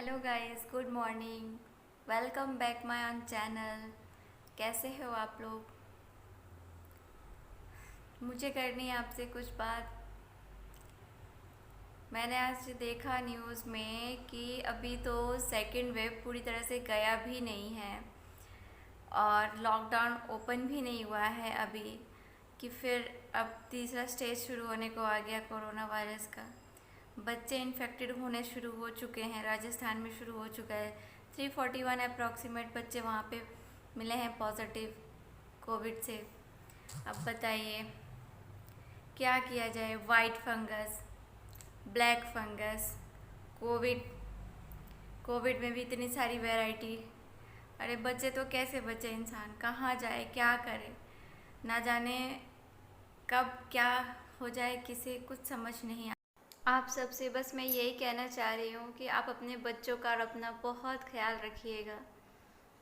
Hello guys, good morning. Welcome back my on channel. कैसे हो आप लोग? मुझे करनी है आपसे कुछ बात। मैंने आज देखा न्यूज़ में कि अभी तो सेकंड वेव पूरी तरह से गया भी नहीं है और लॉकडाउन ओपन भी नहीं हुआ है अभी, कि फिर अब तीसरा स्टेज शुरू होने को आ गया कोरोना वायरस का। बच्चे इन्फेक्टेड होने शुरू हो चुके हैं। राजस्थान में शुरू हो चुका है। 341 अप्रॉक्सीमेट बच्चे वहाँ पे मिले हैं पॉजिटिव कोविड से। अब बताइए क्या किया जाए? White fungus, black fungus, Covid Covid में भी इतनी सारी वैरायटी। अरे बच्चे तो कैसे बचे? इंसान कहाँ जाए, क्या करे? ना जाने कब क्या हो जाए, किसे कुछ समझ नहीं आ। आप सबसे बस मैं यही कहना चाह रही हूँ कि आप अपने बच्चों का और अपना बहुत ख्याल रखिएगा।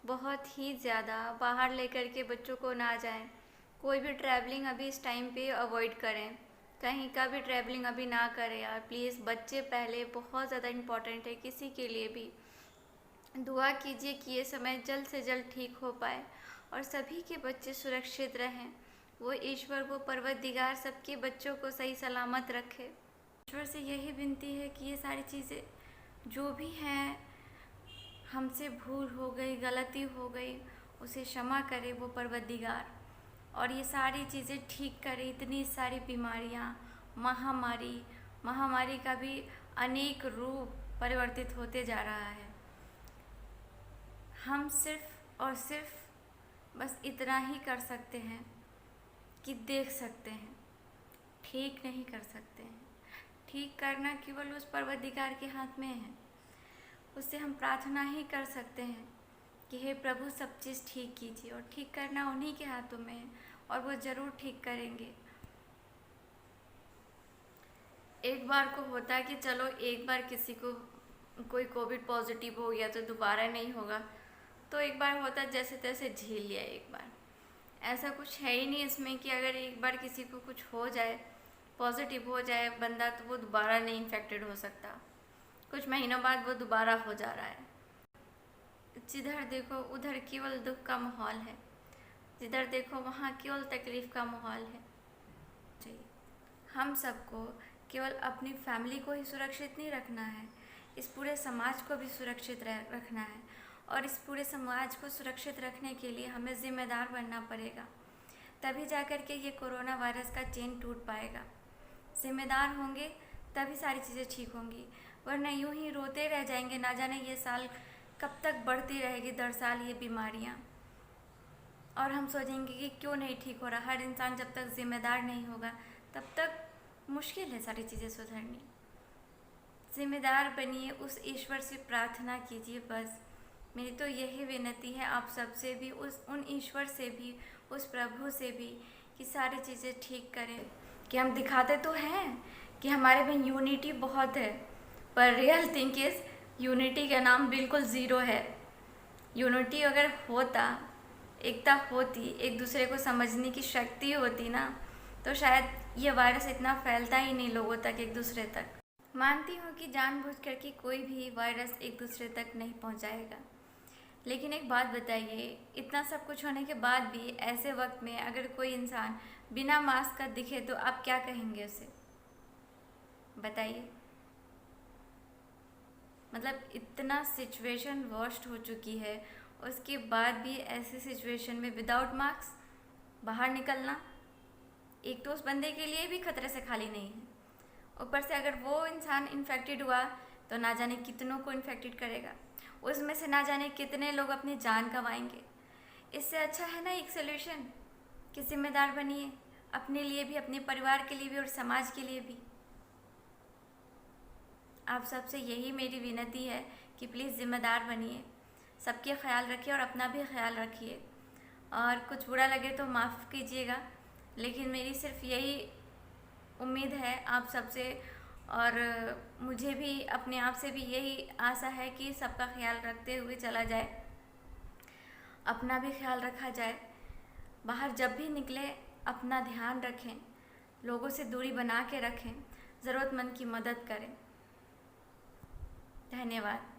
बहुत ही ज़्यादा बाहर लेकर के बच्चों को ना जाएं। कोई भी ट्रैवलिंग अभी इस टाइम पे अवॉइड करें। कहीं का भी ट्रैवलिंग अभी ना करें यार, प्लीज़। बच्चे पहले बहुत ज़्यादा इम्पोर्टेंट है किसी के लिए भी। दुआ कीजिए कि ये समय जल्द से जल्द ठीक हो पाए और सभी के बच्चे सुरक्षित रहें। वो ईश्वर, वो परवरदिगार सबके बच्चों को सही सलामत रखे। ईश्वर से यही विनती है कि ये सारी चीज़ें जो भी हैं, हमसे भूल हो गई, गलती हो गई, उसे क्षमा करे वो परवरदिगार, और ये सारी चीज़ें ठीक करे। इतनी सारी बीमारियाँ, महामारी महामारी का भी अनेक रूप परिवर्तित होते जा रहा है। हम सिर्फ और सिर्फ बस इतना ही कर सकते हैं कि देख सकते हैं, ठीक नहीं कर सकते हैं। ठीक करना केवल उस परवरदिगार के हाथ में है। उससे हम प्रार्थना ही कर सकते हैं कि हे प्रभु, सब चीज़ ठीक कीजिए, और ठीक करना उन्हीं के हाथों में है और वो ज़रूर ठीक करेंगे। एक बार को होता है कि चलो एक बार किसी को कोई कोविड पॉजिटिव हो गया तो दोबारा नहीं होगा, तो एक बार होता है जैसे तैसे झेल लिया एक बार। ऐसा कुछ है ही नहीं इसमें कि अगर एक बार किसी को कुछ हो जाए, पॉजिटिव हो जाए बंदा, तो वो दोबारा नहीं इन्फेक्टेड हो सकता। कुछ महीनों बाद वो दोबारा हो जा रहा है। जिधर देखो उधर केवल दुख का माहौल है, जिधर देखो वहाँ केवल तकलीफ़ का माहौल है। चाहिए हम सबको केवल अपनी फैमिली को ही सुरक्षित नहीं रखना है, इस पूरे समाज को भी सुरक्षित रखना है। और इस पूरे समाज को सुरक्षित रखने के लिए हमें ज़िम्मेदार बनना पड़ेगा। तभी जाकर के ये कोरोना वायरस का चेन टूट पाएगा। ज़िम्मेदार होंगे तभी सारी चीज़ें ठीक होंगी, वरना यूं ही रोते रह जाएंगे। ना जाने ये साल कब तक बढ़ती रहेगी, दर साल ये बीमारियाँ, और हम सोचेंगे कि क्यों नहीं ठीक हो रहा। हर इंसान जब तक ज़िम्मेदार नहीं होगा तब तक मुश्किल है सारी चीज़ें सुधरनी। ज़िम्मेदार बनिए, उस ईश्वर से प्रार्थना कीजिए। बस मेरी तो यही विनती है आप सबसे भी, उन ईश्वर से भी, उस प्रभु से भी, कि सारी चीज़ें ठीक करें। कि हम दिखाते तो हैं कि हमारे में यूनिटी बहुत है, पर रियल थिंग इज़ यूनिटी का नाम बिल्कुल ज़ीरो है। यूनिटी अगर होता, एकता होती, एक दूसरे को समझने की शक्ति होती ना, तो शायद ये वायरस इतना फैलता ही नहीं लोगों तक, एक दूसरे तक। मानती हूँ कि जानबूझ करके कोई भी वायरस एक दूसरे तक नहीं पहुँचाएगा, लेकिन एक बात बताइए, इतना सब कुछ होने के बाद भी ऐसे वक्त में अगर कोई इंसान बिना मास्क का दिखे तो आप क्या कहेंगे उसे? बताइए। मतलब इतना सिचुएशन वर्स्ट हो चुकी है, उसके बाद भी ऐसी सिचुएशन में विदाउट मास्क बाहर निकलना एक तो उस बंदे के लिए भी खतरे से खाली नहीं है। ऊपर से अगर वो इंसान इन्फेक्टेड हुआ तो ना जाने कितनों को इन्फेक्टेड करेगा, उसमें से ना जाने कितने लोग अपनी जान गंवाएंगे। इससे अच्छा है ना एक सोल्यूशन कि जिम्मेदार बनिए, अपने लिए भी, अपने परिवार के लिए भी और समाज के लिए भी। आप सबसे यही मेरी विनती है कि प्लीज़ ज़िम्मेदार बनिए, सबके ख्याल रखिए और अपना भी ख्याल रखिए। और कुछ बुरा लगे तो माफ़ कीजिएगा, लेकिन मेरी सिर्फ यही उम्मीद है आप सबसे, और मुझे भी अपने आप से भी यही आशा है कि सबका ख्याल रखते हुए चला जाए, अपना भी ख्याल रखा जाए। बाहर जब भी निकले अपना ध्यान रखें, लोगों से दूरी बना के रखें, ज़रूरतमंद की मदद करें। धन्यवाद।